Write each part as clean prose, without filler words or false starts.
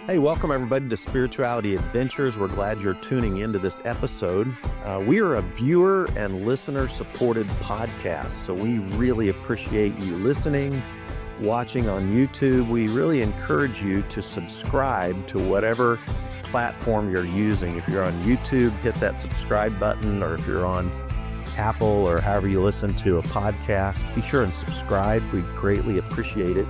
Hey, welcome everybody to Spirituality Adventures. We're glad you're tuning into this episode. We are a viewer and listener supported podcast, so we really appreciate you listening, watching on YouTube. We really encourage you to subscribe to whatever platform you're using. If you're on YouTube, hit that subscribe button, or if you're on Apple or however you listen to a podcast, be sure and subscribe. We greatly appreciate it.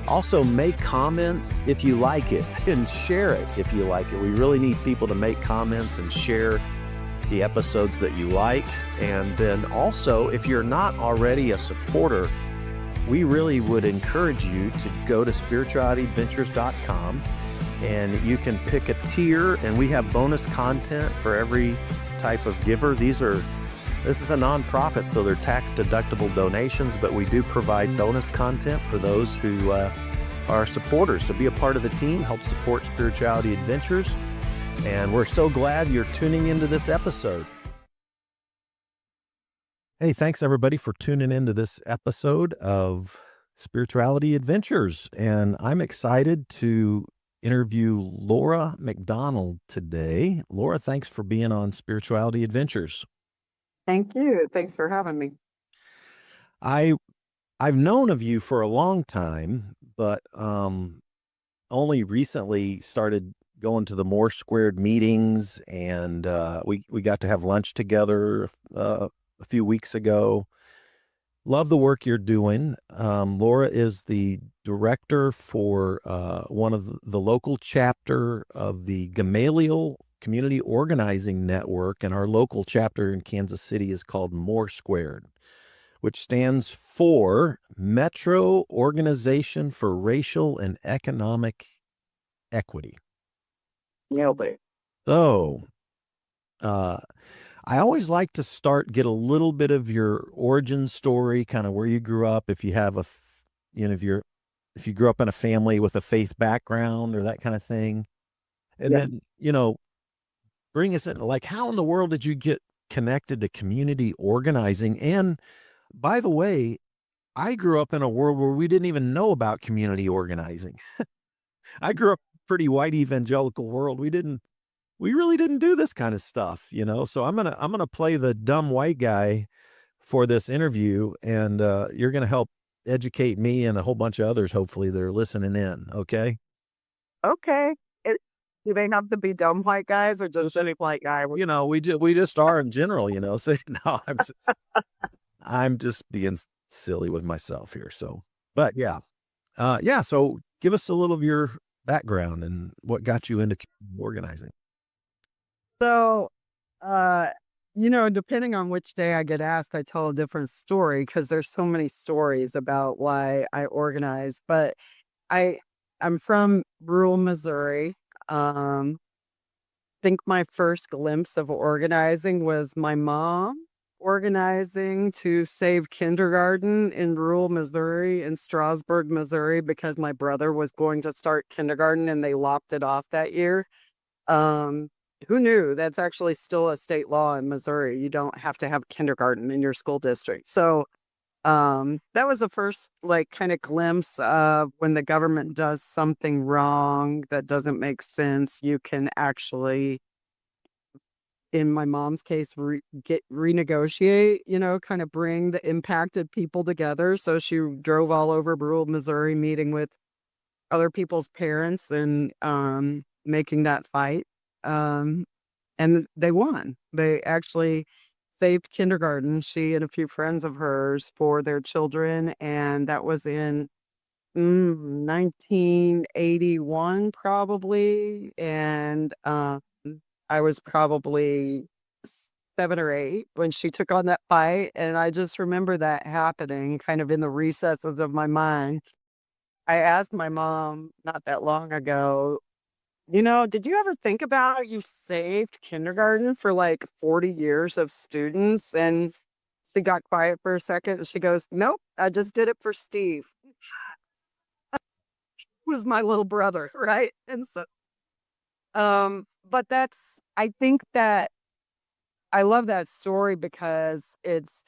Also, make comments if you like it and share it if you like it. We really need people to make comments and share the episodes that you like. And then also, if you're not already a supporter, we really would encourage you to go to spiritualityadventures.com and you can pick a tier, and we have bonus content for every type of giver. This is a nonprofit, so they're tax-deductible donations, but we do provide bonus content for those who are supporters. So be a part of the team, help support Spirituality Adventures, and we're so glad you're tuning into this episode. Hey, thanks everybody for tuning into this episode of Spirituality Adventures, and I'm excited to interview Lora McDonald today. Lora, thanks for being on Spirituality Adventures. Thank you. Thanks for having me. I've known of you for a long time, but only recently started going to the MORE2 meetings, and we got to have lunch together a few weeks ago. Love the work you're doing. Lora is the director for one of the local chapter of the Gamaliel Community Organizing Network, and our local chapter in Kansas City is called MORE2, which stands for Metro Organization for Racial and Economic Equity. Nailed it. So, I always like to get a little bit of your origin story, kind of where you grew up, if you have if you grew up in a family with a faith background or that kind of thing. And then, bring us in, like, how in the world did you get connected to community organizing? And by the way, I grew up in a world where we didn't even know about community organizing. I grew up in a pretty white evangelical world. We really didn't do this kind of stuff, So I'm gonna play the dumb white guy for this interview, and you're gonna help educate me and a whole bunch of others, hopefully, that are listening in. Okay? Okay. Do they have to be dumb white guys or just any white guy? We just are in general, So no, I'm just being silly with myself here. So, but yeah. So give us a little of your background and what got you into organizing. So, depending on which day I get asked, I tell a different story because there's so many stories about why I organize. But I'm from rural Missouri. Think my first glimpse of organizing was my mom organizing to save kindergarten in rural Missouri, in Strasburg, Missouri, because my brother was going to start kindergarten and they lopped it off that year. Who knew? That's actually still a state law in Missouri. You don't have to have kindergarten in your school district. So that was the first kind of glimpse of when the government does something wrong that doesn't make sense. You can actually, in my mom's case, renegotiate, kind of bring the impacted people together. So she drove all over rural Missouri, meeting with other people's parents and making that fight. And they won. They actually saved kindergarten, she and a few friends of hers, for their children. And that was in 1981, probably. And I was probably 7 or 8 when she took on that fight. And I just remember that happening kind of in the recesses of my mind. I asked my mom not that long ago, did you ever think about you saved kindergarten for 40 years of students? And she got quiet for a second and she goes, nope, I just did it for Steve. Was my little brother, right? And so, but I think that I love that story because it's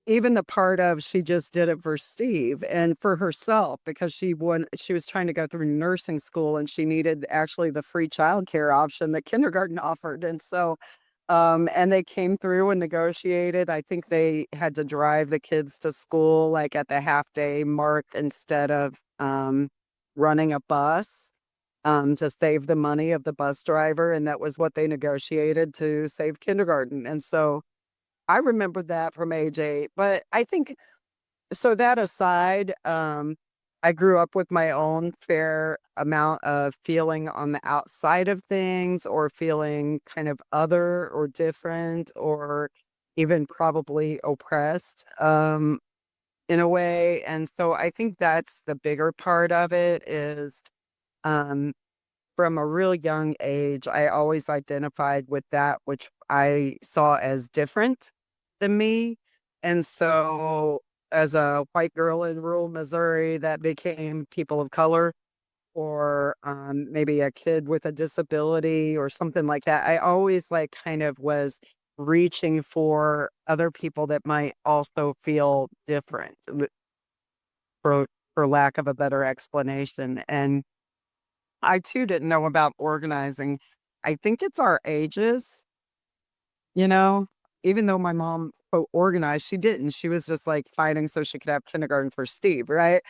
even the part of she just did it for Steve and for herself because she was trying to go through nursing school and she needed actually the free childcare option that kindergarten offered. And so, and they came through and negotiated. I think they had to drive the kids to school like at the half day mark instead of running a bus to save the money of the bus driver. And that was what they negotiated to save kindergarten. And so I remember that from age 8, but I think so that aside, I grew up with my own fair amount of feeling on the outside of things or feeling kind of other or different or even probably oppressed, in a way. And so I think that's the bigger part of it is, um, from a real young age, I always identified with that which I saw as different than me. And so, as a white girl in rural Missouri, that became people of color or maybe a kid with a disability or something like that. I always like kind of was reaching for other people that might also feel different for for lack of a better explanation. And I too didn't know about organizing. I think it's our ages, you know, even though my mom quote organized, she didn't. She was just like fighting so she could have kindergarten for Steve, right?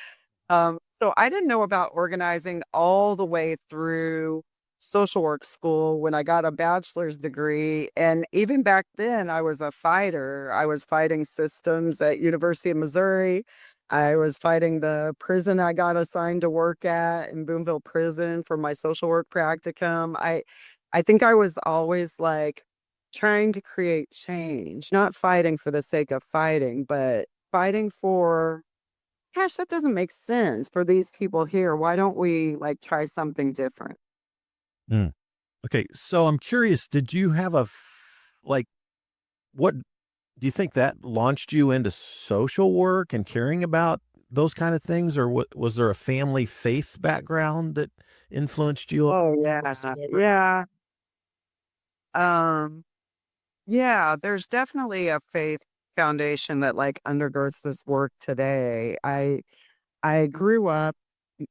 So I didn't know about organizing all the way through social work school when I got a bachelor's degree. And even back then, I was a fighter. I was fighting systems at University of Missouri. I was fighting the prison I got assigned to work at in Boonville Prison for my social work practicum. I think I was always like trying to create change, not fighting for the sake of fighting, but fighting for gosh, that doesn't make sense for these people here. Why don't we like try something different? Mm. Okay, so I'm curious, did you have like, what do you think that launched you into social work and caring about those kind of things, or was there a family faith background that influenced you Oh yeah. whatsoever? Yeah. Um, yeah, there's definitely a faith foundation that like undergirds this work today. I grew up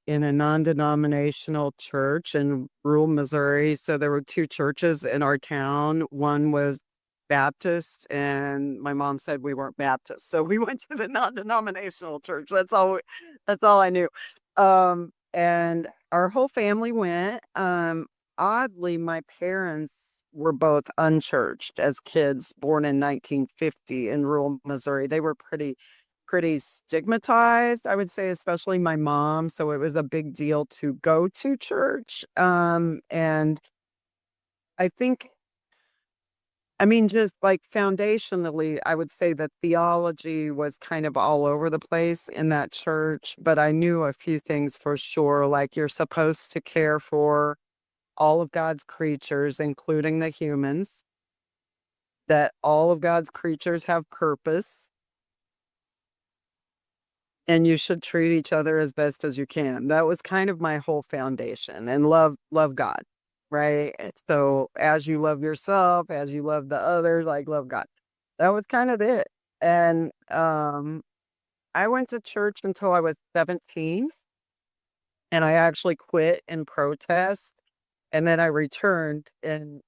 in a non-denominational church in rural Missouri. So there were two churches in our town. One was Baptist, and my mom said we weren't Baptist. So we went to the non-denominational church. That's all I knew. And our whole family went. Oddly, my parents were both unchurched as kids born in 1950 in rural Missouri. They were pretty stigmatized, I would say, especially my mom. So it was a big deal to go to church. And I think, I mean, just like foundationally, I would say that theology was kind of all over the place in that church, but I knew a few things for sure. Like you're supposed to care for all of God's creatures, including the humans, that all of God's creatures have purpose and you should treat each other as best as you can. That was kind of my whole foundation and love God, right? And so as you love yourself, as you love the others, like love God. That was kind of it. And I went to church until I was 17 and I actually quit in protest. And then I returned in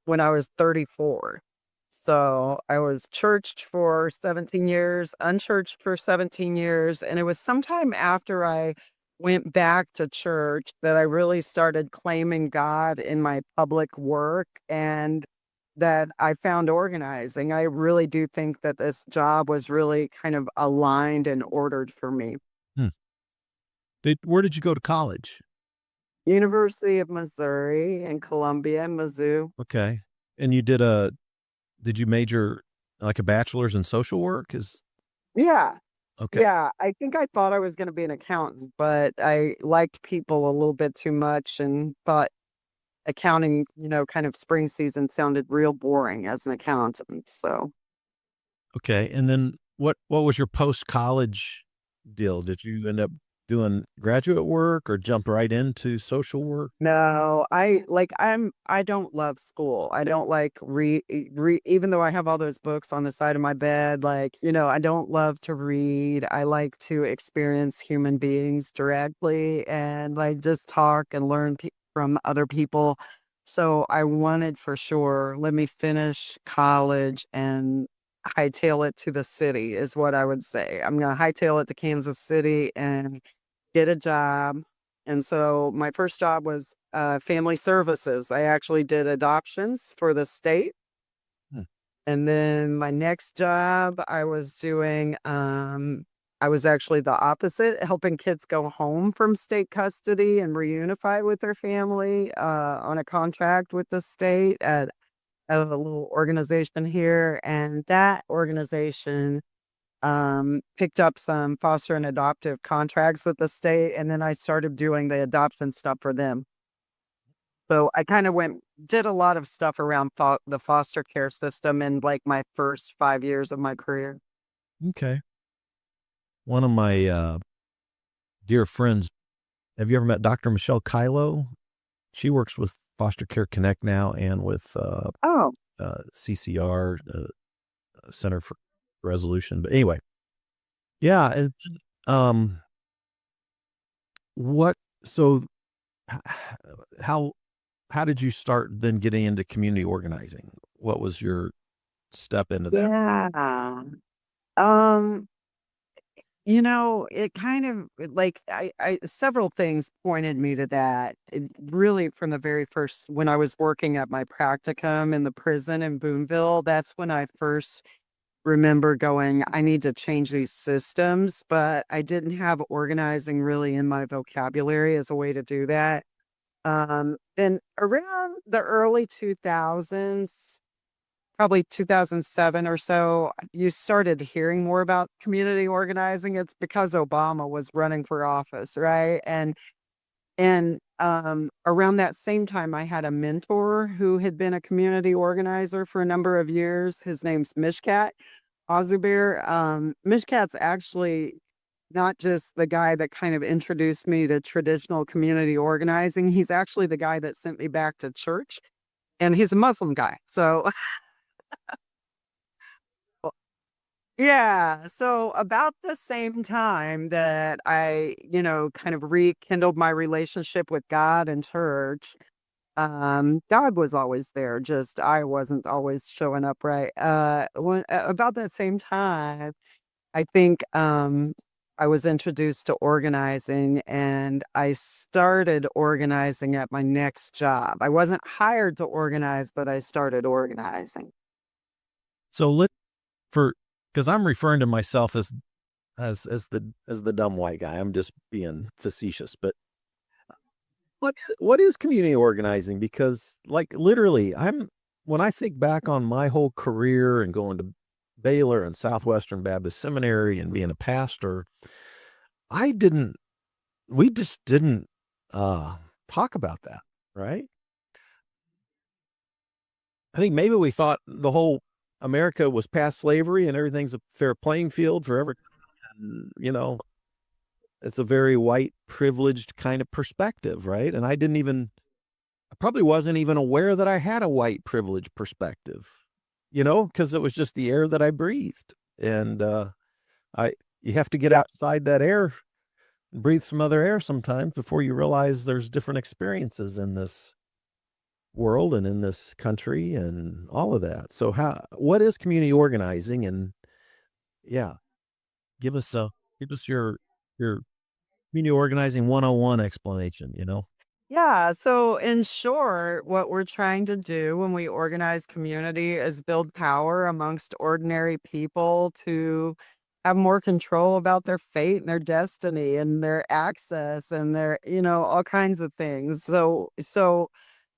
when I was 34. So I was churched for 17 years, unchurched for 17 years. And it was sometime after I went back to church that I really started claiming God in my public work and that I found organizing. I really do think that this job was really kind of aligned and ordered for me. Hmm. Where did you go to college? University of Missouri in Columbia, Mizzou. Okay. And did you major like a bachelor's in social work? Yeah. Okay. Yeah, I think I thought I was gonna be an accountant, but I liked people a little bit too much and thought accounting, kind of spring season sounded real boring as an accountant. So, Okay. And then what was your post college deal? Did you end up doing graduate work or jump right into social work? No, I don't love school. I don't like even though I have all those books on the side of my bed, I don't love to read. I like to experience human beings directly and like just talk and learn from other people. So I wanted for sure, let me finish college and hightail it to the city is what I would say. I'm going to hightail it to Kansas City and get a job. And so my first job was family services. I actually did adoptions for the state. Hmm. And then my next job, I was actually the opposite, helping kids go home from state custody and reunify with their family on a contract with the state at a little organization here. And that organization picked up some foster and adoptive contracts with the state, and then I started doing the adoption stuff for them. So I kind of did a lot of stuff around the foster care system in like my first 5 years of my career. Okay. One of my dear friends, have you ever met Dr. Michelle Kylo? She works with Foster Care Connect now and with Oh, CCR, Center for Resolution. But anyway, yeah. Um, what? So, how how did you start then getting into community organizing? What was your step into that? yeah. Um, it kind of like several things pointed me to that. Really, from the very first, when I was working at my practicum in the prison in Boonville, that's when I first remember going, I need to change these systems, but I didn't have organizing really in my vocabulary as a way to do that. Then around the early 2000s, probably 2007 or so, you started hearing more about community organizing. It's because Obama was running for office, right? And around that same time, I had a mentor who had been a community organizer for a number of years. His name's Mishkat Azubair. Mishkat's actually not just the guy that kind of introduced me to traditional community organizing. He's actually the guy that sent me back to church, and he's a Muslim guy. So yeah, so about the same time that I, kind of rekindled my relationship with God and church, God was always there, just I wasn't always showing up right. About that same time, I think I was introduced to organizing and I started organizing at my next job. I wasn't hired to organize, but I started organizing. So for because I'm referring to myself as the dumb white guy. I'm just being facetious, but what is community organizing? Because like literally, when I think back on my whole career and going to Baylor and Southwestern Baptist Seminary and being a pastor, I didn't we just didn't talk about that, right? I think maybe we thought the whole America was past slavery and everything's a fair playing field for every, it's a very white privileged kind of perspective, right? And I probably wasn't even aware that I had a white privilege perspective, because it was just the air that I breathed. And I you have to get outside that air and breathe some other air sometimes before you realize there's different experiences in this world and in this country and all of that. So what is community organizing? And yeah, give us your community organizing 101 explanation. Yeah. So, in short, what we're trying to do when we organize community is build power amongst ordinary people to have more control about their fate and their destiny and their access and their, all kinds of things. So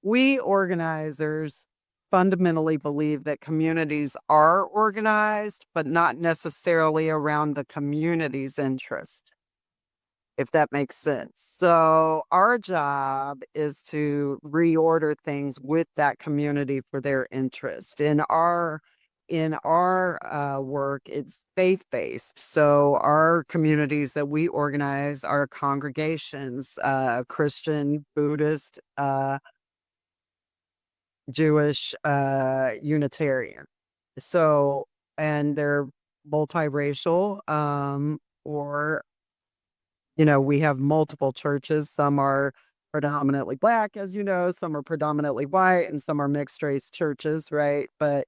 we organizers fundamentally believe that communities are organized, but not necessarily around the community's interest, if that makes sense. So our job is to reorder things with that community for their interest. in our work, it's faith-based. So our communities that we organize are congregations, Christian, Buddhist, Jewish, Unitarian. So, and they're multiracial, or, we have multiple churches. Some are predominantly Black, as you know, some are predominantly white, and some are mixed race churches, right? But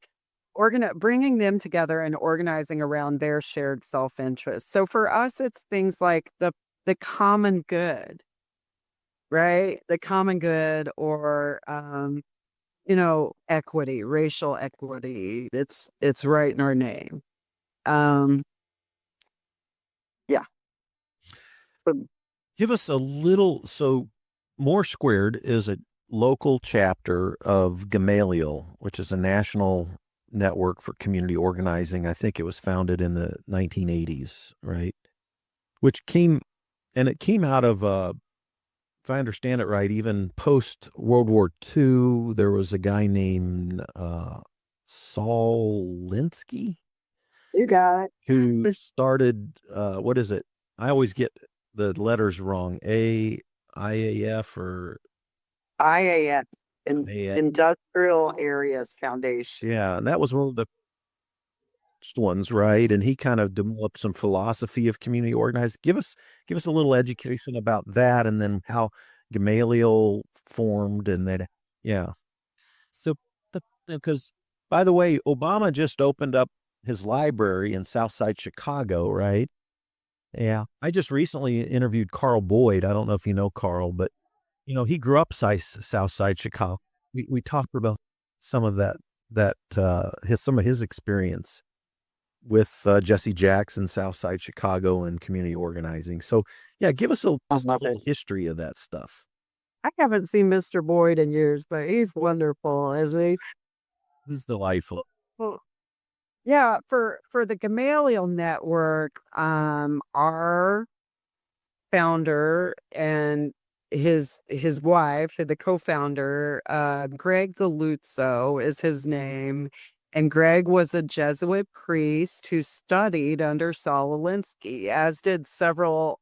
bringing them together and organizing around their shared self-interest. So for us, it's things like the common good, right? The common good, or equity, racial equity. It's right in our name. Um, yeah. So, Give us a little. So, More Squared is a local chapter of Gamaliel, which is a national network for community organizing. I think it was founded in the 1980s, right? Which came out of, if I understand it right, even post World War II, there was a guy named Saul Linsky you got who it. started, what is it? I always get the letters wrong. IAF or IAF, A. Industrial Areas Foundation. Yeah, and that was one of the first ones, right? And he kind of developed some philosophy of community organizing. Give us a little education about that, and then how Gamaliel formed, and that. Yeah. So, because by the way, Obama just opened up his library in Southside Chicago, right? Yeah. I just recently interviewed Carl Boyd. I don't know if you know Carl, but he grew up Southside Chicago. We talked about some of some of his experience with Jesse Jackson, Southside Chicago, and community organizing. So, yeah, give us just a little history of that stuff. I haven't seen Mr. Boyd in years, but he's wonderful, isn't he? This is delightful. Well, yeah, for the Gamaliel Network, our founder and his wife, the co-founder, Greg Galuzzo is his name. And Greg was a Jesuit priest who studied under Saul Alinsky, as did several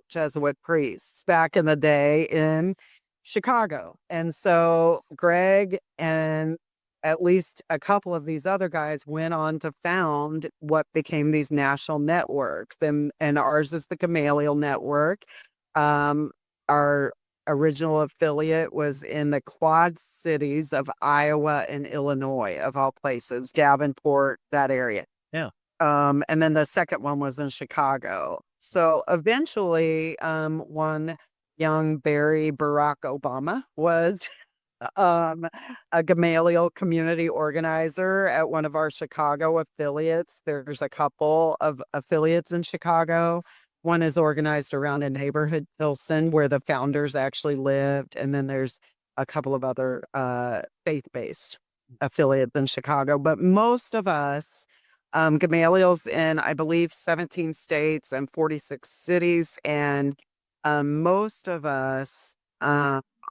Jesuit priests back in the day in Chicago. And so Greg and at least a couple of these other guys went on to found what became these national networks. And ours is the Gamaliel Network. Our original affiliate was in the Quad Cities of Iowa and Illinois, of all places, Davenport, that area. Yeah. And then the second one was in Chicago. So eventually, one young Barry Barack Obama was a Gamaliel community organizer at one of our Chicago affiliates. There's a couple of affiliates in Chicago. One is organized around a neighborhood, Pilsen, where the founders actually lived. And then there's a couple of other faith-based affiliates in Chicago. But most of us, Gamaliel's in, I believe, 17 states and 46 cities. And most of us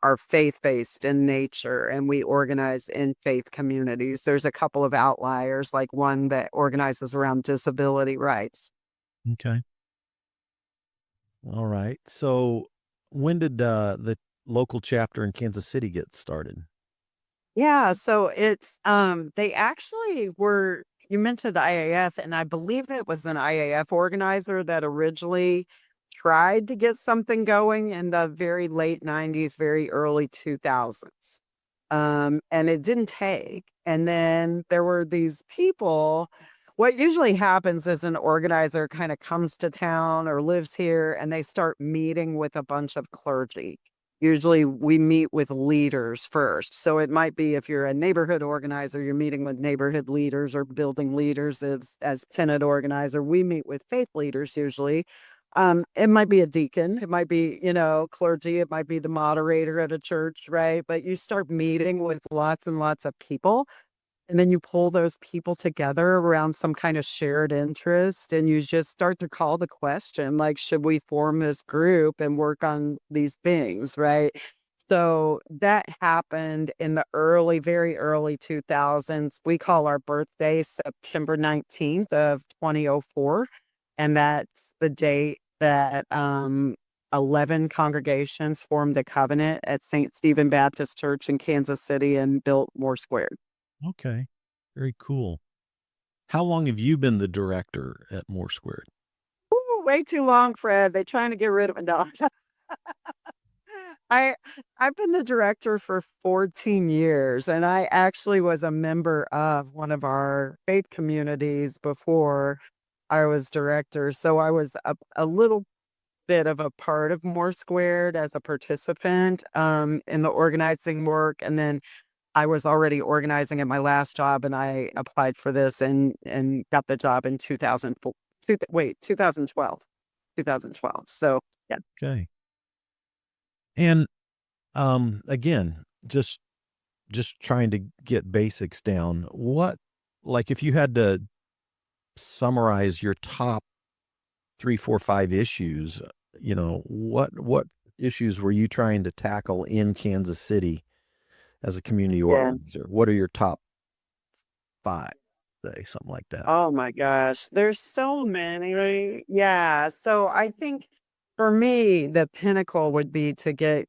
are faith-based in nature, and we organize in faith communities. There's a couple of outliers, like one that organizes around disability rights. Okay. All right. So, when did the local chapter in Kansas City get started? Yeah, so it's they actually were, you mentioned the IAF, and I believe it was an IAF organizer that originally tried to get something going in the very late 90s, very early 2000s. And it didn't take. And then there were these people. What usually happens is an organizer kind of comes to town or lives here, and they start meeting with a bunch of clergy. Usually we meet with leaders first. So it might be, if you're a neighborhood organizer, you're meeting with neighborhood leaders or building leaders. As tenant organizer, we meet with faith leaders usually. It might be a deacon, it might be, clergy, it might be the moderator at a church, right? But you start meeting with lots and lots of people, and then you pull those people together around some kind of shared interest, and you just start to call the question, like, should we form this group and work on these things, right? So that happened in the very early 2000s. We call our birthday September 19th of 2004. And that's the date that 11 congregations formed a covenant at St. Stephen Baptist Church in Kansas City and built Moore Squared. Okay. Very cool. How long have you been the director at More Squared? Ooh, way too long, Fred. They're trying to get rid of it. No. I I've been the director for 14 years, and I actually was a member of one of our faith communities before I was director. So I was a little bit of a part of More Squared as a participant in the organizing work, and then I was already organizing at my last job, and I applied for this and got the job in 2004. 2012. 2012. So yeah. Okay. And again, just trying to get basics down. What, like, if you had to summarize your top 3, 4, 5 issues, what issues were you trying to tackle in Kansas City as a community Yeah. organizer? What are your top 5, say, something like that? Oh my gosh, there's so many, right? Yeah. So I think for me, the pinnacle would be to get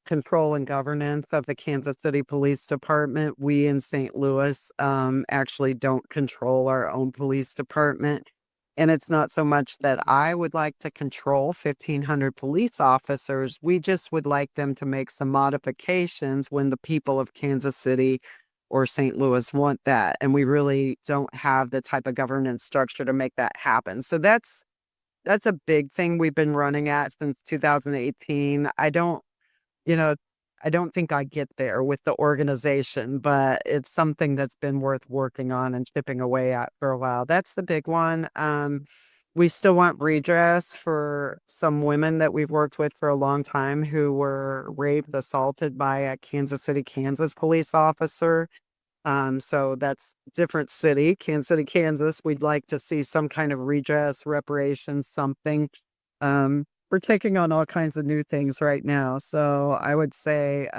control and governance of the Kansas City Police Department. We in St. Louis actually don't control our own police department. And it's not so much that I would like to control 1,500 police officers. We just would like them to make some modifications when the people of Kansas City or St. Louis want that. And we really don't have the type of governance structure to make that happen. So that's a big thing we've been running at since 2018. You know, I don't think I get there with the organization, but it's something that's been worth working on and chipping away at for a while. That's the big one. We still want redress for some women that we've worked with for a long time who were raped, assaulted by a Kansas City, Kansas police officer. So that's different city, Kansas City, Kansas. We'd like to see some kind of redress, reparations, something. We're taking on all kinds of new things right now. So I would say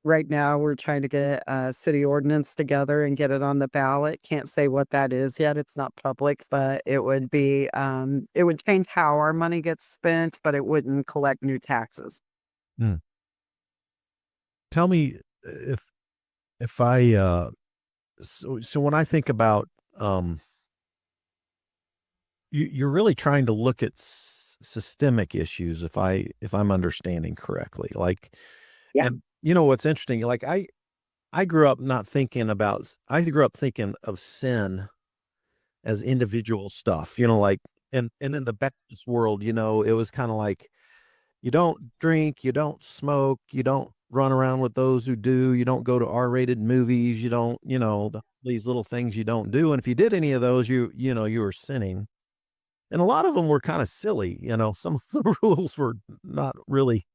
right now we're trying to get a city ordinance together and get it on the ballot. Can't say what that is yet. It's not public, but it would be it would change how our money gets spent, but it wouldn't collect new taxes. Hmm. Tell me if I so when I think about you're really trying to look at systemic issues, if I'm understanding correctly. Like, Yeah. and what's interesting, like I grew up not thinking about I grew up thinking of sin as individual stuff, like, and in the Baptist world, it was kind of like, you don't drink, you don't smoke, you don't run around with those who do, you don't go to R-rated movies, you don't, these little things you don't do. And if you did any of those, you were sinning. And a lot of them were kind of silly, some of the rules were not really,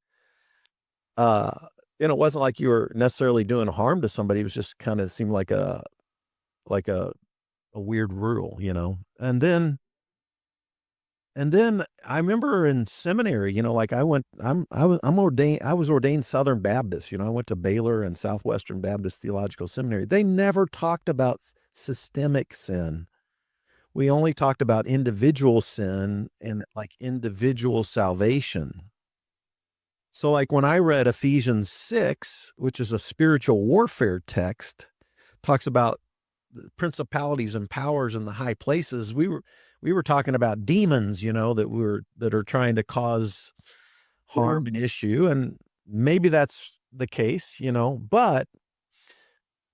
uh, it wasn't like you were necessarily doing harm to somebody. It was just kind of seemed like like a, a weird rule, and then I remember in seminary, like I was ordained Southern Baptist, I went to Baylor and Southwestern Baptist Theological Seminary. They never talked about systemic sin. We only talked about individual sin and like individual salvation. So like when I read Ephesians 6, which is a spiritual warfare text, talks about the principalities and powers in the high places. We were talking about demons, that are trying to cause harm and issue. And maybe that's the case, but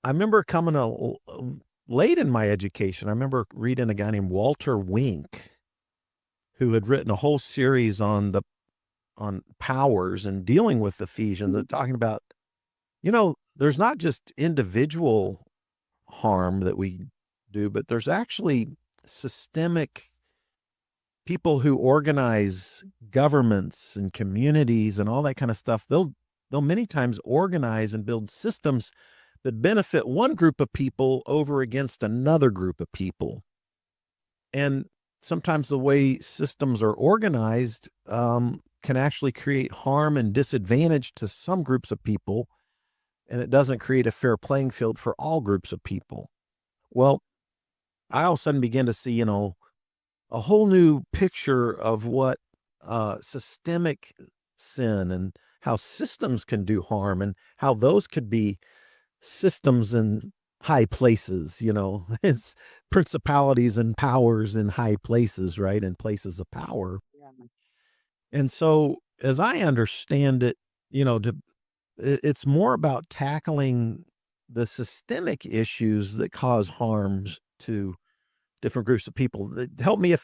I remember coming late in my education. I remember reading a guy named Walter Wink, who had written a whole series on powers and dealing with Ephesians and talking about, there's not just individual harm that we do, but there's actually systemic people who organize governments and communities and all that kind of stuff. They'll many times organize and build systems that benefit one group of people over against another group of people. And sometimes the way systems are organized, can actually create harm and disadvantage to some groups of people, and it doesn't create a fair playing field for all groups of people. Well, I all of a sudden begin to see, a whole new picture of what systemic sin and how systems can do harm and how those could be systems in high places, it's principalities and powers in high places, right? In places of power. Yeah. And so, as I understand it, it's more about tackling the systemic issues that cause harms to different groups of people. Help me,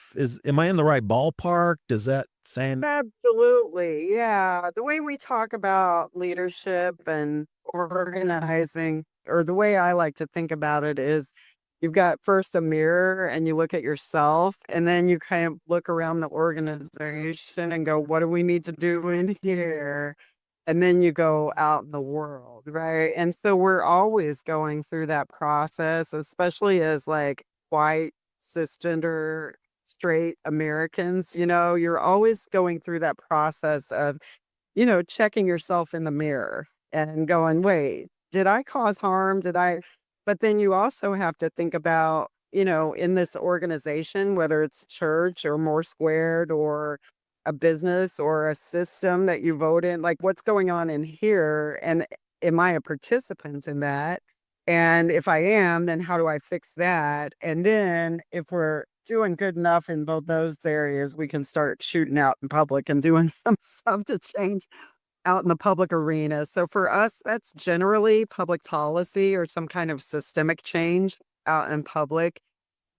am I in the right ballpark? Does that sound? Absolutely. Yeah. The way we talk about leadership and organizing, or the way I like to think about it is you've got first a mirror and you look at yourself, and then you kind of look around the organization and go, what do we need to do in here? And then you go out in the world, right? And so we're always going through that process, especially as like white, cisgender, straight Americans, you're always going through that process of, checking yourself in the mirror and going, wait, did I cause harm? Did I? But then you also have to think about, in this organization, whether it's church or more squared or a business or a system that you vote in, like what's going on in here? And am I a participant in that? And if I am, then how do I fix that? And then if we're doing good enough in both those areas, we can start shooting out in public and doing some stuff to change out in the public arena. So for us, that's generally public policy or some kind of systemic change out in public.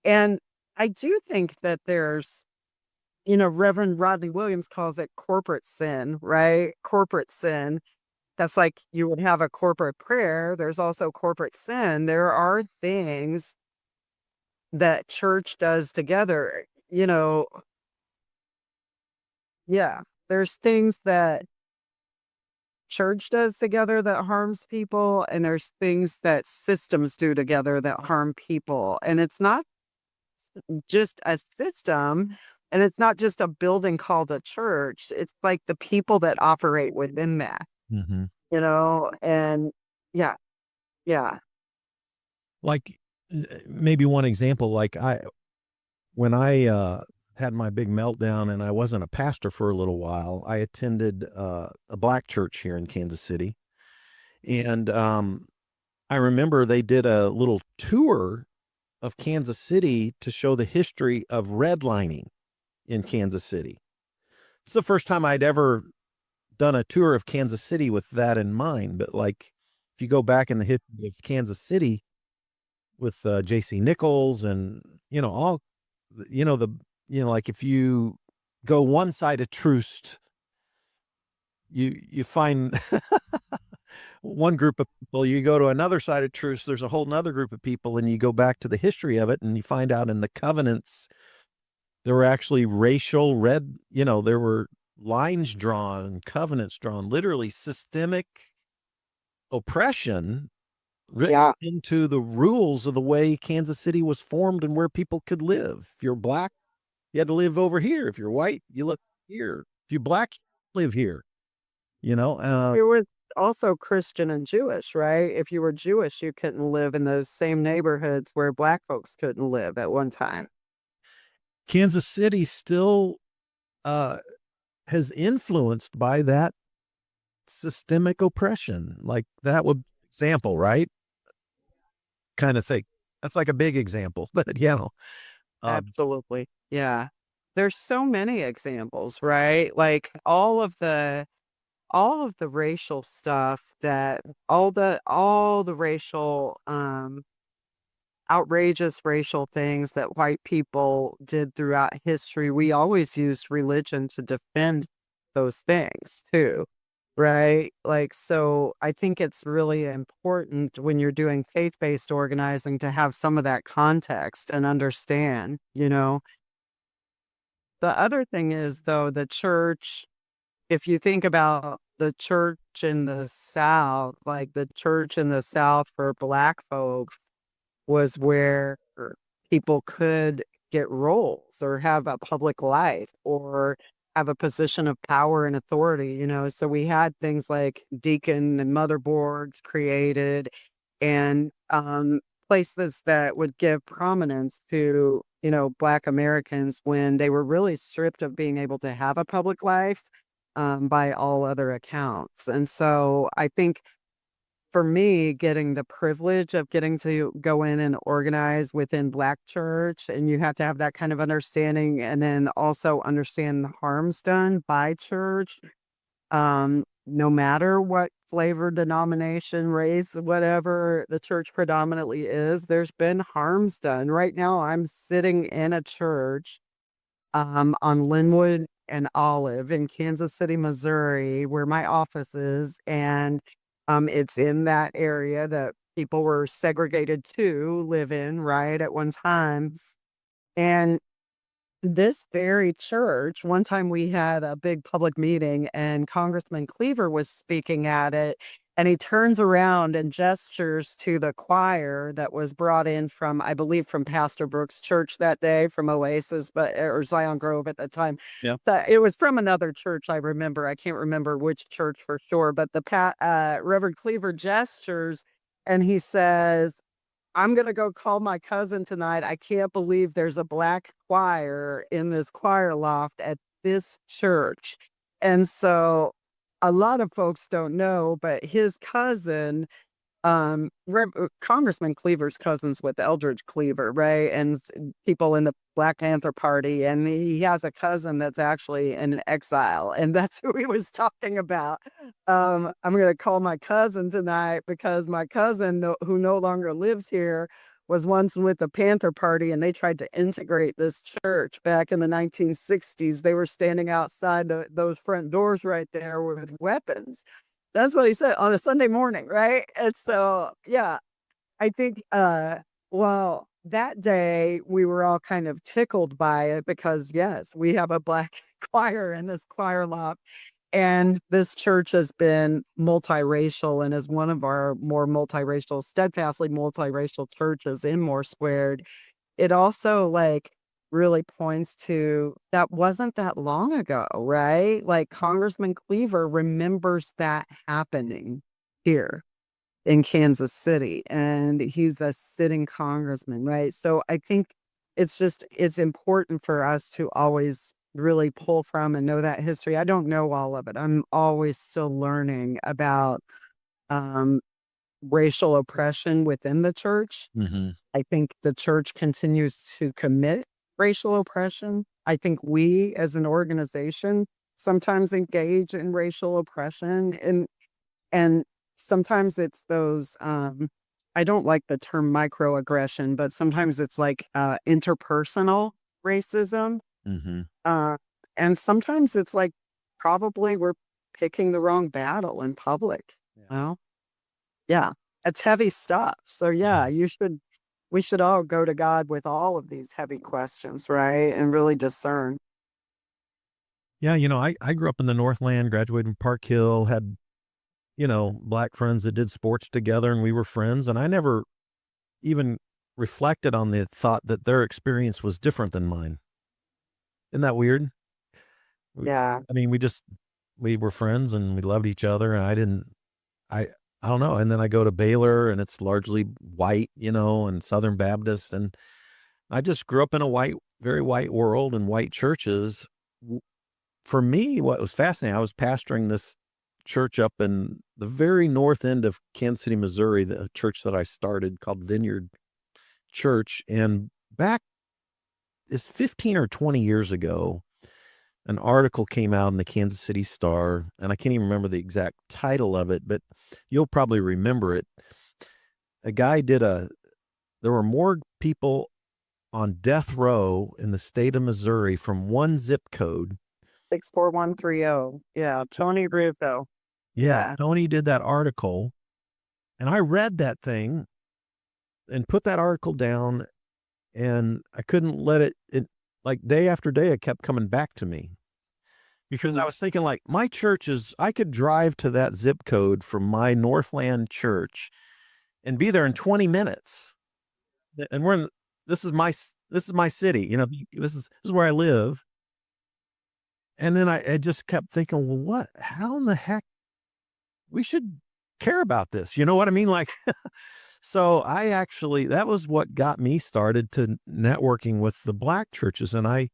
And I do think that there's, Reverend Rodney Williams calls it corporate sin, right? Corporate sin. That's like you would have a corporate prayer. There's also corporate sin. There are things that church does together, yeah, there's things that church does together that harms people, and there's things that systems do together that harm people. And it's not just a system, and it's not just a building called a church. It's like the people that operate within that, Hmm. and yeah, yeah. Like, maybe one example, like when I had my big meltdown and I wasn't a pastor for a little while, I attended a black church here in Kansas City. And I remember they did a little tour of Kansas City to show the history of redlining in Kansas City. It's the first time I'd ever done a tour of Kansas City with that in mind. But like, if you go back in the history of Kansas City with J.C. Nichols and, all, the, like if you go one side of Troost, you find one group of people, you go to another side of Troost, there's a whole nother group of people, and you go back to the history of it and you find out in the covenants, there were actually there were lines drawn, covenants drawn, literally systemic oppression written Yeah. into the rules of the way Kansas City was formed and where people could live. If you're black, you had to live over here. If you're white, you live here. If you're black, you live here. It was also Christian and Jewish, right? If you were Jewish, you couldn't live in those same neighborhoods where black folks couldn't live at one time. Kansas City still has influenced by that systemic oppression. Like that would example, right? Kind of thing. That's like a big example, but um, Absolutely. Yeah. There's so many examples, right? Like all of the racial stuff that all the racial outrageous racial things that white people did throughout history, we always used religion to defend those things too, right? Like, so I think it's really important when you're doing faith-based organizing to have some of that context and understand. The other thing is, though, the church, if you think about the church in the South, like the church in the South for Black folks was where people could get roles or have a public life or have a position of power and authority, so we had things like deacon and motherboards created, and places that would give prominence to, Black Americans when they were really stripped of being able to have a public life, by all other accounts. And so I think for me, getting the privilege of getting to go in and organize within Black church, and you have to have that kind of understanding, and then also understand the harms done by church, no matter what flavor, denomination, race, whatever the church predominantly is, there's been harms done. Right now, I'm sitting in a church on Linwood and Olive in Kansas City, Missouri, where my office is. And it's in that area that people were segregated to live in, right, at one time. And this very church, one time we had a big public meeting and Congressman Cleaver was speaking at it. And he turns around and gestures to the choir that was brought in from, I believe, from Pastor Brooks' church that day, from Oasis, or Zion Grove at the time. Yeah. It was from another church, I remember. I can't remember which church for sure, but Reverend Cleaver gestures and he says, I'm going to go call my cousin tonight. I can't believe there's a Black choir in this choir loft at this church. And so a lot of folks don't know, but his cousin, Congressman Cleaver's cousins with Eldridge Cleaver, right? And people in the Black Panther Party. And he has a cousin that's actually in exile. And that's who he was talking about. I'm going to call my cousin tonight because my cousin, who no longer lives here, was once with the Panther Party, and they tried to integrate this church back in the 1960s. They were standing outside those front doors right there with weapons. That's what he said on a Sunday morning, right? And so, yeah, I think, well, that day we were all kind of tickled by it because, yes, we have a Black choir in this choir loft. And this church has been multiracial and is one of our more multiracial, steadfastly multiracial churches in More Squared. It also really points to that wasn't that long ago, right? Like Congressman Cleaver remembers that happening here in Kansas City, and he's a sitting congressman, right? So I think it's important for us to always really pull from and know that history. I don't know all of it. I'm always still learning about um, racial oppression within the church. Mm-hmm. I think the church continues to commit racial oppression. I think we as an organization sometimes engage in racial oppression, and sometimes it's those I don't like the term microaggression, but sometimes it's like interpersonal racism. Mm-hmm. And sometimes it's like probably we're picking the wrong battle in public. Yeah. Well, yeah, it's heavy stuff. So yeah, we should all go to God with all of these heavy questions, right? And really discern. Yeah, I grew up in the Northland, graduated from Park Hill, had, Black friends that did sports together, and we were friends. And I never even reflected on the thought that their experience was different than mine. Isn't that weird? Yeah. I mean, we were friends and we loved each other. And I don't know. And then I go to Baylor and it's largely white, and Southern Baptist. And I just grew up in a very white world and white churches. For me, what was fascinating, I was pastoring this church up in the very north end of Kansas City, Missouri, the church that I started called Vineyard Church. And it's 15 or 20 years ago, an article came out in the Kansas City Star, and I can't even remember the exact title of it, but you'll probably remember it. A guy there were more people on death row in the state of Missouri from one zip code. 64130. Yeah, Tony Russo. Yeah, Tony did that article, and I read that thing and put that article down, and I couldn't let it like day after day, it kept coming back to me. Because I was thinking, like, my church I could drive to that zip code from my Northland church and be there in 20 minutes. And this is my city, this is where I live. and then I just kept thinking, well, how in the heck we should care about this? You know what I mean? Like, so that was what got me started to networking with the black churches. And I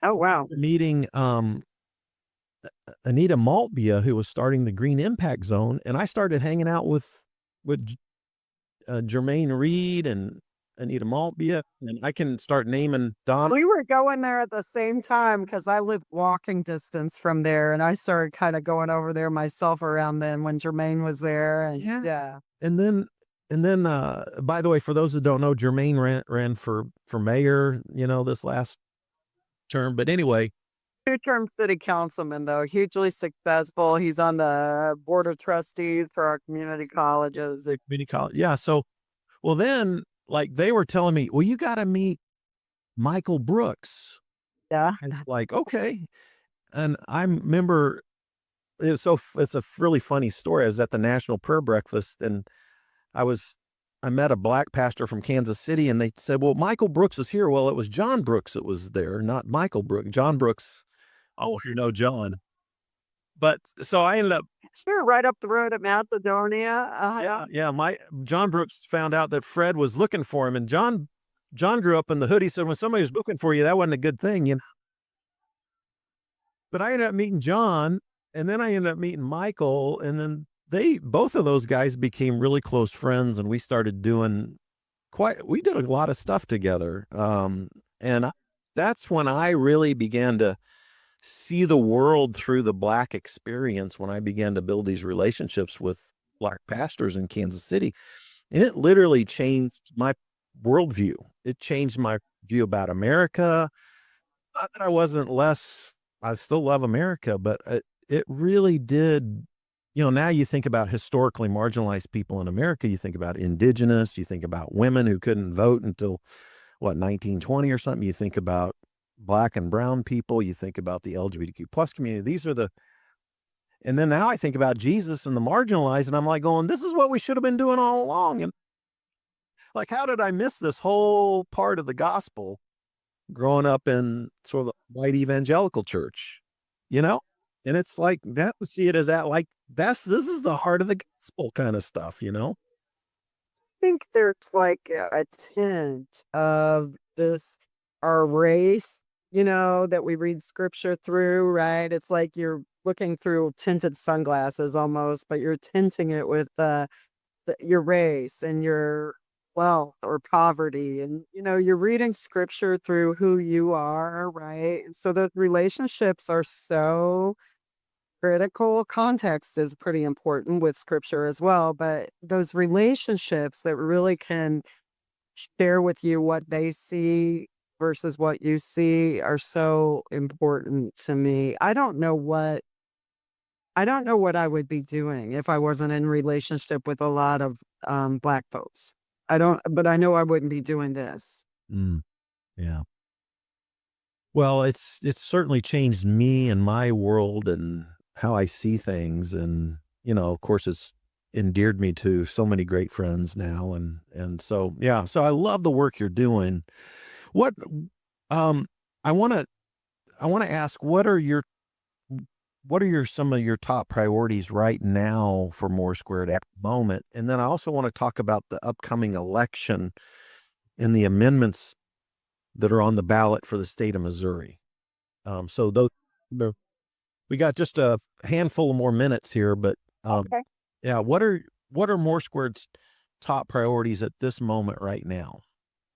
Oh, wow. meeting, Anita Maltbia, who was starting the Green Impact Zone. And I started hanging out with Jermaine Reed and Anita Maltbia, and I can start naming Don. We were going there at the same time because I lived walking distance from there, and I started kind of going over there myself around then when Jermaine was there. And Yeah. yeah. And then, by the way, for those that don't know, Jermaine ran for mayor, this last term. But anyway, Two-term city councilman, though, hugely successful. He's on the board of trustees for our community colleges. the community college. Yeah. So, well, then, like, they were telling me, well, you got to meet Michael Brooks. Yeah. And like, okay. And I remember it's a really funny story. I was at the National Prayer Breakfast, and I met a black pastor from Kansas City, and they said, well, Michael Brooks is here. Well, it was John Brooks that was there, not Michael Brooks. John Brooks. Oh, you know John. But so I ended up, Sure, right up the road at Macedonia. my John Brooks found out that Fred was looking for him, and John grew up in the hood. He said, when somebody was looking for you, that wasn't a good thing. But I ended up meeting John, and then I ended up meeting Michael, and then both of those guys became really close friends, and we started we did a lot of stuff together. That's when I really began to see the world through the black experience, when I began to build these relationships with black pastors in Kansas City. And it literally changed my worldview. It changed my view about America. Not that I still love America, but it really did. Now you think about historically marginalized people in America, you think about indigenous, you think about women who couldn't vote until 1920 or something. You think about black and brown people, you think about the LGBTQ plus community. And then now I think about Jesus and the marginalized, and I'm like going, this is what we should have been doing all along. And like, how did I miss this whole part of the gospel growing up in sort of a white evangelical church, And it's like that, see it as that, like, this is the heart of the gospel kind of stuff. Think there's like a tint of this, our race, that we read scripture through, right? It's like you're looking through tinted sunglasses almost, but you're tinting it with your race and your wealth or poverty. And, you're reading scripture through who you are, right? And so those relationships are so critical. Context is pretty important with scripture as well, but those relationships that really can share with you what they see versus what you see are so important to me. I don't know what I would be doing if I wasn't in relationship with a lot of black folks. But I know I wouldn't be doing this. Mm, yeah. Well, it's certainly changed me and my world and how I see things. And, of course, it's endeared me to so many great friends now. And so, yeah, so I love the work you're doing. What, I want to ask, what are some of your top priorities right now for More Squared at the moment? And then I also want to talk about the upcoming election and the amendments that are on the ballot for the state of Missouri. So we got just a handful of more minutes here, but Okay. yeah, what are More Squared's top priorities at this moment right now?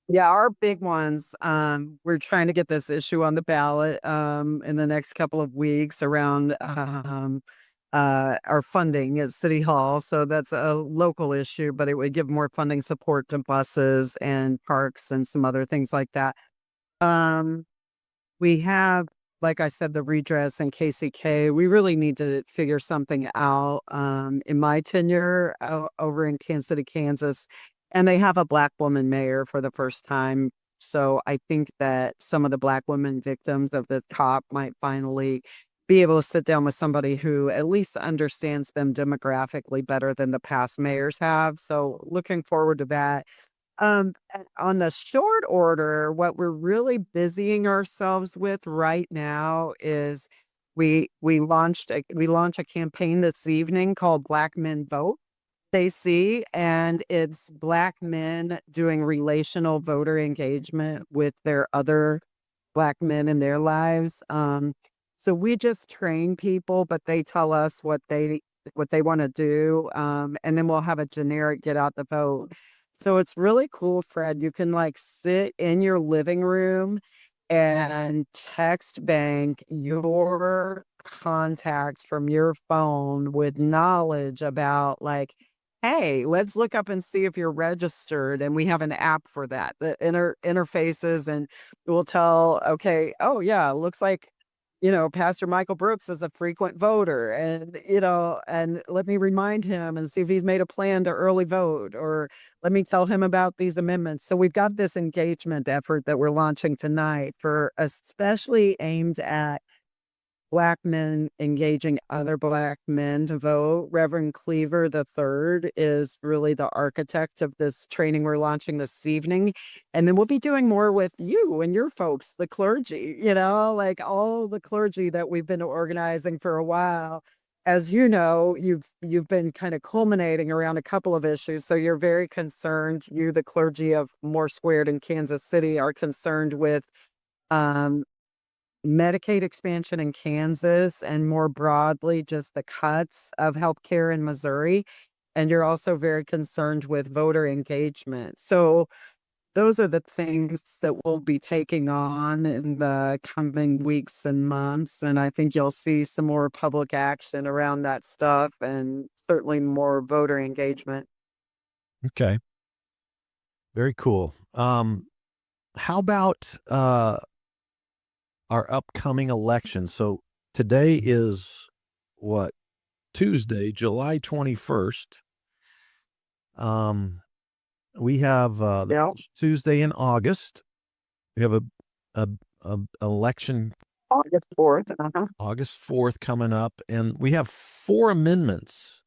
Yeah, our big ones, we're trying to get this issue on the ballot in the next couple of weeks around our funding at City Hall. So that's a local issue, but it would give more funding support to buses and parks and some other things like that. Um, we have, like I said, the redress and KCK. We really need to figure something out in my tenure over in Kansas City, Kansas. And they have a black woman mayor for the first time. So I think that some of the black women victims of the cop might finally be able to sit down with somebody who at least understands them demographically better than the past mayors have. So looking forward to that. And on the short order, what we're really busying ourselves with right now is We launch a campaign this evening called Black Men Vote. They see, and it's Black men doing relational voter engagement with their other Black men in their lives. So we just train people, but they tell us what they want to do, and then we'll have a generic get out the vote. So it's really cool, Fred. You can like sit in your living room and text bank your contacts from your phone with knowledge about like, hey, let's look up and see if you're registered. And we have an app for that. The interfaces, and it will tell, okay, oh yeah, looks like, Pastor Michael Brooks is a frequent voter, and and let me remind him and see if he's made a plan to early vote, or let me tell him about these amendments. So we've got this engagement effort that we're launching tonight for especially aimed at Black men engaging other Black men to vote. Reverend Cleaver the Third is really the architect of this training we're launching this evening. And then we'll be doing more with you and your folks, the clergy, like all the clergy that we've been organizing for a while. As you know, you've been kind of culminating around a couple of issues. So you're very concerned. You, the clergy of MORE2 in Kansas City, are concerned with um, Medicaid expansion in Kansas, and more broadly, just the cuts of healthcare in Missouri. And you're also very concerned with voter engagement. So those are the things that we'll be taking on in the coming weeks and months. And I think you'll see some more public action around that stuff, and certainly more voter engagement. Okay. Very cool. How about our upcoming election? So today is what? Tuesday, July 21st. We have the Yeah. first Tuesday in August. We have a election August 4th. August 4th coming up, and we have 4 amendments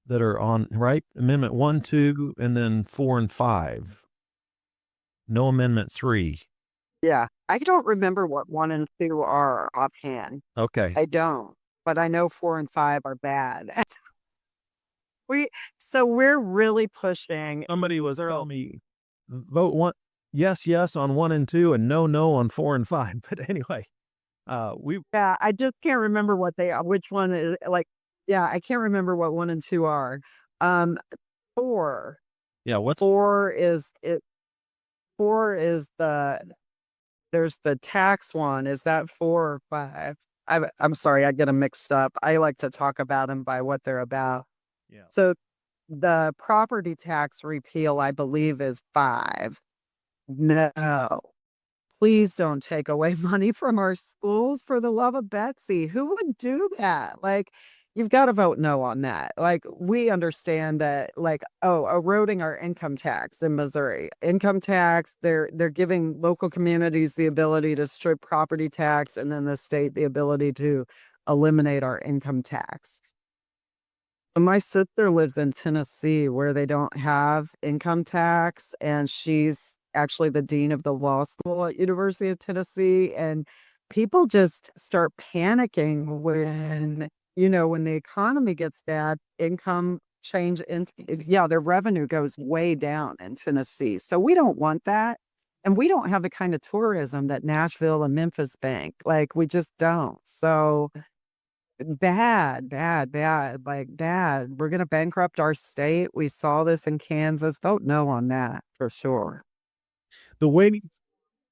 that are on, right? Amendment 1, 2, and then 4 and 5. No amendment 3. Yeah. I don't remember what 1 and 2 are offhand. Okay. I don't, but I know 4 and 5 are bad. We so we're really pushing. Somebody was telling me vote one yes on 1 and 2 and no on 4 and 5. But anyway, Yeah, I just can't remember what they are. Which one is like? Yeah, I can't remember what 1 and 2 are. Um, 4. yeah, what's 4 is it. 4 is there's the tax one. Is that 4 or 5? I'm sorry, I get them mixed up. I like to talk about them by what they're about. yeah. So the property tax repeal, I believe, is 5. No, please don't take away money from our schools, for the love of Betsy. Who would do that? Like, you've got to vote no on that. Like, we understand that, like, oh, eroding our income tax in Missouri. Income tax, they're giving local communities the ability to strip property tax, and then the state the ability to eliminate our income tax. My sister lives in Tennessee, where they don't have income tax, and she's actually the dean of the law school at University of Tennessee. And people just start panicking when the economy gets bad, income change yeah, their revenue goes way down in Tennessee. So we don't want that. And we don't have the kind of tourism that Nashville and Memphis bank. Like, we just don't. So bad, bad, bad, like bad. We're going to bankrupt our state. We saw this in Kansas. Vote no on that for sure. the way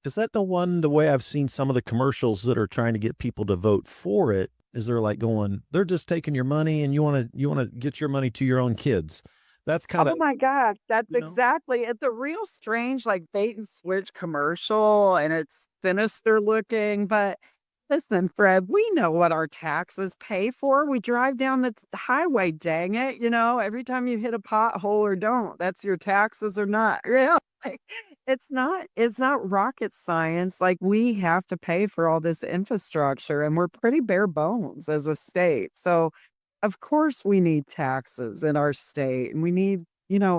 is that the way I've seen some of the commercials that are trying to get people to vote for it is they're just taking your money, and you want to get your money to your own kids. That's kind Oh of, my gosh, that's you know, exactly it's a real strange, like, bait and switch commercial, and it's sinister looking. But listen, Fred, we know what our taxes pay for. We drive down the highway, dang it. Every time you hit a pothole or don't, that's your taxes or not. Yeah. Like, it's not rocket science. Like, we have to pay for all this infrastructure, and we're pretty bare bones as a state. So of course we need taxes in our state, and we need,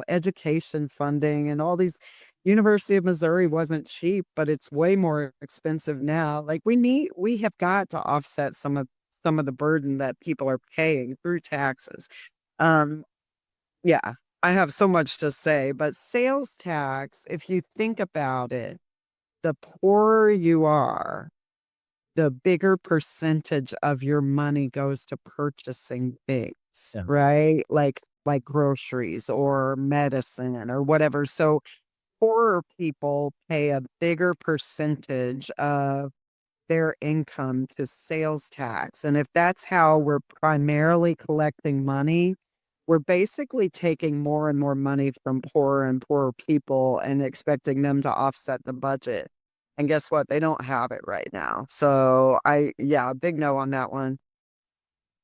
education funding and all these. University of Missouri wasn't cheap, but it's way more expensive now. Like we have got to offset some of the burden that people are paying through taxes. Um, yeah, I have so much to say, but sales tax, if you think about it, the poorer you are, the bigger percentage of your money goes to purchasing things, Yeah. right? Like groceries or medicine or whatever. So poorer people pay a bigger percentage of their income to sales tax. And if that's how we're primarily collecting money, we're basically taking more and more money from poorer and poorer people and expecting them to offset the budget. And guess what? They don't have it right now. So yeah, big no on that one.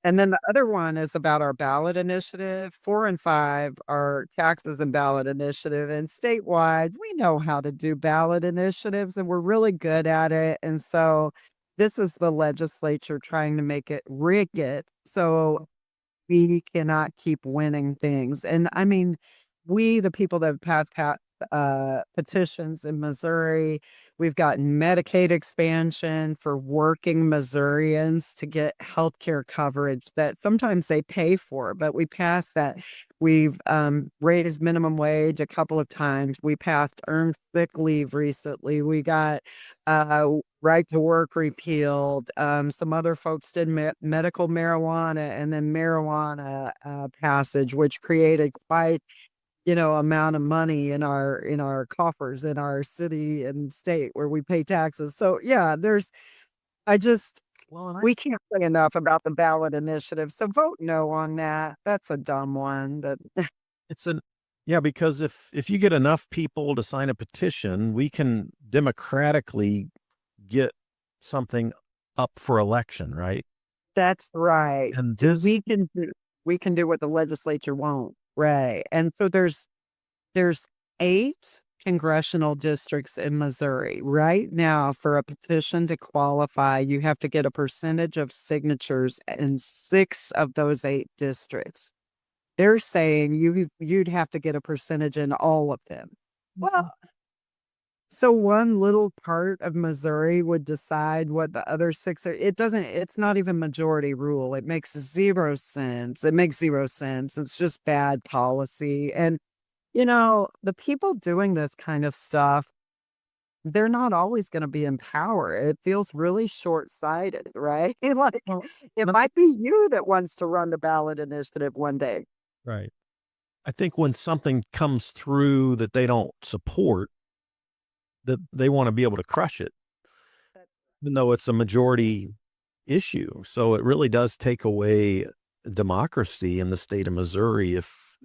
And then the other one is about our ballot initiative. 4 and 5 are taxes and ballot initiative. And statewide, we know how to do ballot initiatives and we're really good at it. And so this is the legislature trying to make it rig it so we cannot keep winning things. And I mean, we, the people that have passed petitions in Missouri, we've gotten Medicaid expansion for working Missourians to get healthcare coverage that sometimes they pay for, but we passed that. We've raised minimum wage a couple of times. We passed earned sick leave recently. We got right to work repealed. Some other folks did medical marijuana and then marijuana passage, which created quite amount of money in our coffers in our city and state where we pay taxes. So yeah, I just Well, and we can't say enough about the ballot initiative. So vote no on that. That's a dumb one. it's an yeah, because if you get enough people to sign a petition, we can democratically get something up for election, right? That's right. And And this we can do what the legislature won't. Right. And so there's 8 congressional districts in Missouri. Right now, for a petition to qualify, you have to get a percentage of signatures in 6 of those 8 districts. They're saying you'd have to get a percentage in all of them. Well, so one little part of Missouri would decide what the other 6 are. It's not even majority rule. It makes 0 sense. It makes 0 sense. It's just bad policy. And the people doing this kind of stuff, they're not always going to be in power. It feels really short-sighted, right? Like well, it let might be you that wants to run the ballot initiative one day. right. I think when something comes through that they don't support, that they want to be able to crush it, even though it's a majority issue. So it really does take away democracy in the state of Missouri if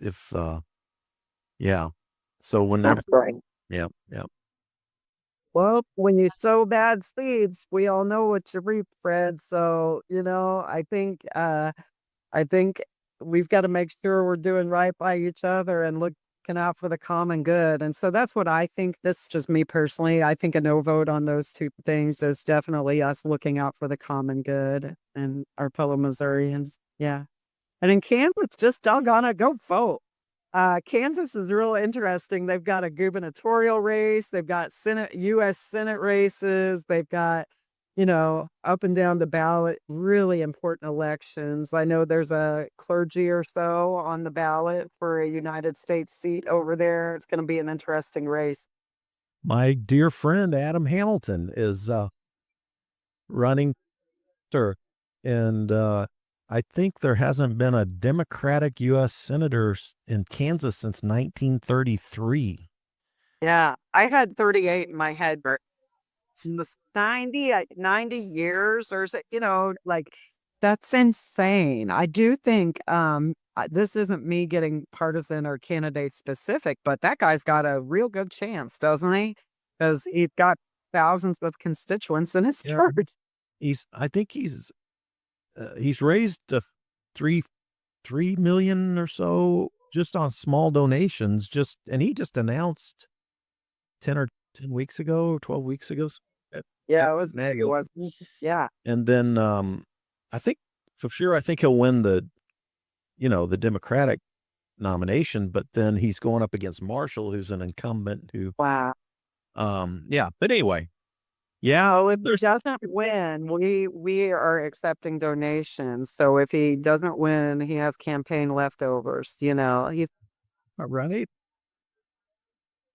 yeah. So whenever That's right. yeah, yeah. Well, when you sow bad seeds, we all know what you reap, Fred. So, I think we've got to make sure we're doing right by each other and looking out for the common good. And so that's what I think. This is just me personally. I think a no vote on those 2 things is definitely us looking out for the common good and our fellow Missourians. Yeah. And in Kansas, just doggone it, go vote. Kansas is real interesting. They've got a gubernatorial race. They've got U.S. Senate races. They've got, up and down the ballot, really important elections. I know there's a clergy or so on the ballot for a United States seat over there. It's going to be an interesting race. My dear friend Adam Hamilton is running for, and I think there hasn't been a Democratic U.S. senator in Kansas since 1933. Yeah, I had 38 in my head, but it's in this 90 years or so, like that's insane. I do think this isn't me getting partisan or candidate specific, but that guy's got a real good chance, doesn't he? Because he's got thousands of constituents in his Yeah. church. I think he's raised 3 million or so just on small donations. And he just announced 10 weeks ago or 12 weeks ago. Yeah, At it was. It Mayo. was. Yeah. And then I think for sure, I think he'll win the Democratic nomination, but then he's going up against Marshall, who's an incumbent who, Wow. yeah. But anyway, yeah, So if he there's doesn't win, we are accepting donations. So if he doesn't win, he has campaign leftovers. right.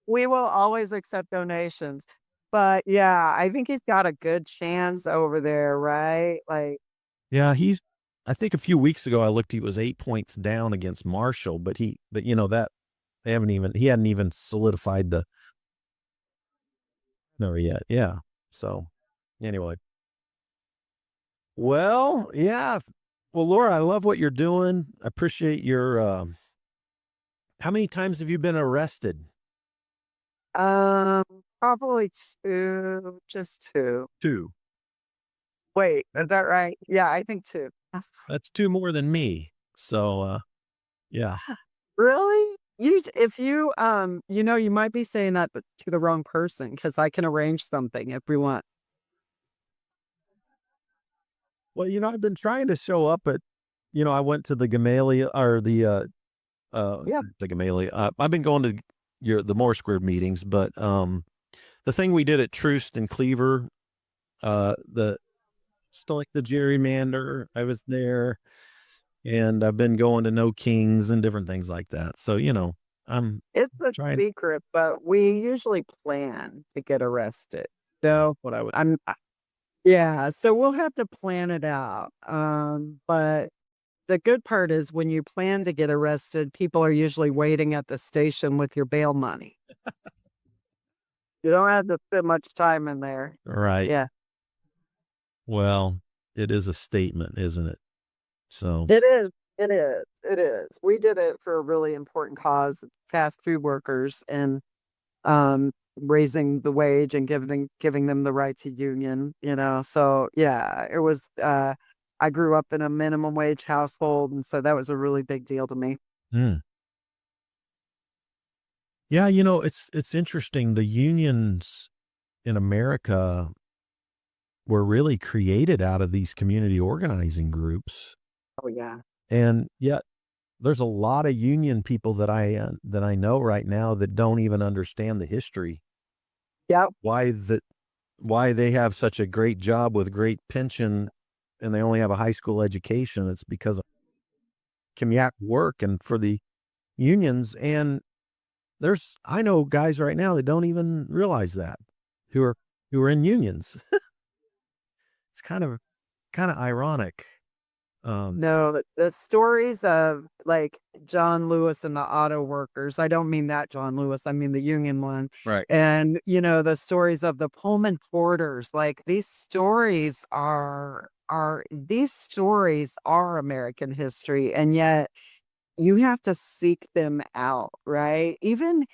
We will always accept donations. But yeah, I think he's got a good chance over there, right? Like, Yeah, I think a few weeks ago I looked, he was 8 points down against Marshall, but that he hadn't even solidified the no yet. Yeah. So anyway, well, yeah. Well, Laura, I love what you're doing. I appreciate your, how many times have you been arrested? um, probably two, just two. Two. Wait, is that right? Yeah, I think two. That's two more than me. So, yeah. Really? If you, you might be saying that but to the wrong person because I can arrange something if we want. Well, I've been trying to show up at, I went to the Gamaliel or Yeah. the Gamaliel. I've been going to the MORE2 meetings, but the thing we did at Troost and Cleaver, the still like the gerrymander, I was there, and I've been going to No Kings and different things like that. So I'm It's a trying secret, but we usually plan to get arrested. So what I would. yeah, so we'll have to plan it out. But the good part is when you plan to get arrested, people are usually waiting at the station with your bail money. You don't have to spend much time in there. Right. Yeah, Well, it is a statement, isn't it? So it is. It is. It is. We did it for a really important cause, fast food workers, and raising the wage and giving them the right to union. So yeah, it was I grew up in a minimum wage household, and so that was a really big deal to me. mm. Yeah, it's interesting. The unions in America were really created out of these community organizing groups, Oh yeah. and yet there's a lot of union people that I know right now that don't even understand the history. Yep. Why they have such a great job with great pension, and they only have a high school education. It's because of community work and for the unions. And I know guys right now that don't even realize that who are in unions. It's kind of ironic. No, the stories of like John Lewis and the auto workers. I don't mean that John Lewis, I mean the union one. Right. And the stories of the Pullman porters, like these stories are American history, and yet you have to seek them out, right? Even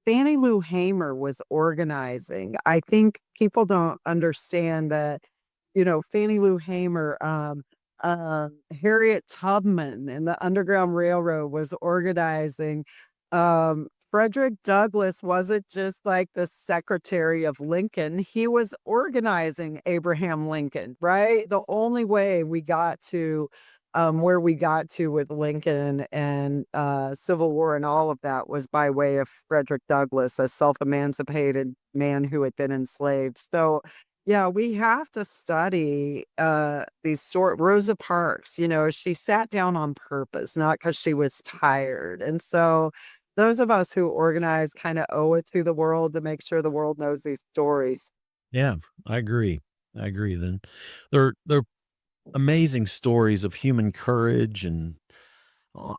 Fannie Lou Hamer was organizing. I think people don't understand that, Fannie Lou Hamer, Harriet Tubman and the Underground Railroad was organizing. Frederick Douglass wasn't just like the secretary of Lincoln, he was organizing Abraham Lincoln, right? The only way we got to where we got to with Lincoln and Civil War and all of that was by way of Frederick Douglass, a self-emancipated man who had been enslaved. So, yeah, we have to study these sort. Rosa Parks, she sat down on purpose, not because she was tired. And so, those of us who organize kind of owe it to the world to make sure the world knows these stories. Yeah, I agree. I agree. Then they're amazing stories of human courage and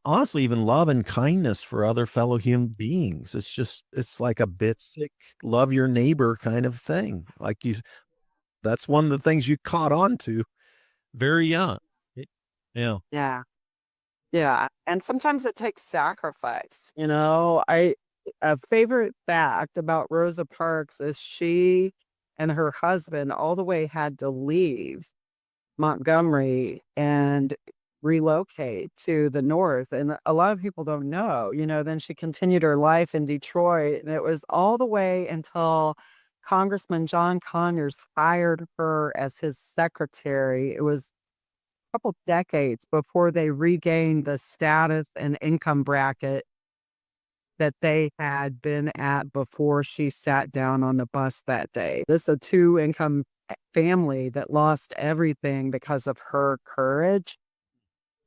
honestly, even love and kindness for other fellow human beings. It's like a basic love your neighbor kind of thing. That's one of the things you caught on to very young. It- yeah. Yeah. Yeah, and sometimes it takes sacrifice, a favorite fact about Rosa Parks is she and her husband all the way had to leave Montgomery and relocate to the north, and a lot of people don't know, then she continued her life in Detroit, and it was all the way until Congressman John Conyers hired her as his secretary. It was couple decades before they regained the status and income bracket that they had been at before she sat down on the bus that day. This is a two-income family that lost everything because of her courage.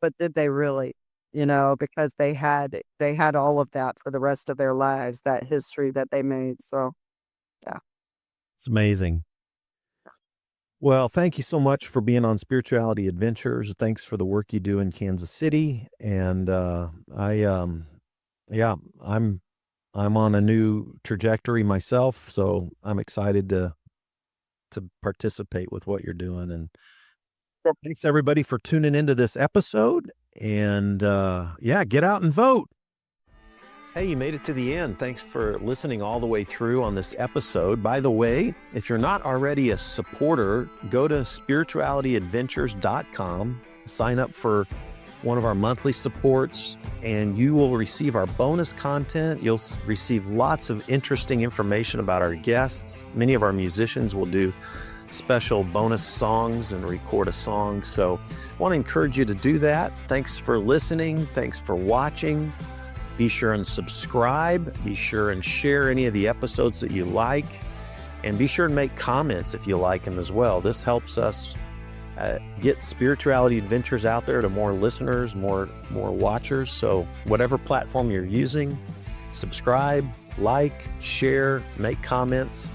But did they really? Because they had all of that for the rest of their lives, that history that they made. So, yeah. It's amazing. Well, thank you so much for being on Spirituality Adventures. Thanks for the work you do in Kansas City. And yeah, I'm on a new trajectory myself, so I'm excited to participate with what you're doing. And thanks everybody for tuning into this episode. And yeah, get out and vote. Hey, you made it to the end. Thanks for listening all the way through on this episode. By the way, if you're not already a supporter, go to spiritualityadventures.com, sign up for one of our monthly supports, and you will receive our bonus content. You'll receive lots of interesting information about our guests. Many of our musicians will do special bonus songs and record a song. So I want to encourage you to do that. Thanks for listening. Thanks for watching. Be sure and subscribe. Be sure and share any of the episodes that you like. And be sure and make comments if you like them as well. This helps us get Spirituality Adventures out there to more listeners, more watchers. So whatever platform you're using, subscribe, like, share, make comments,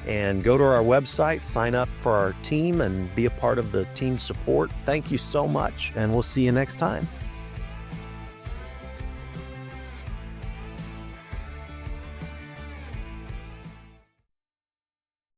and go to our website, sign up for our team, and be a part of the team support. Thank you so much, and we'll see you next time.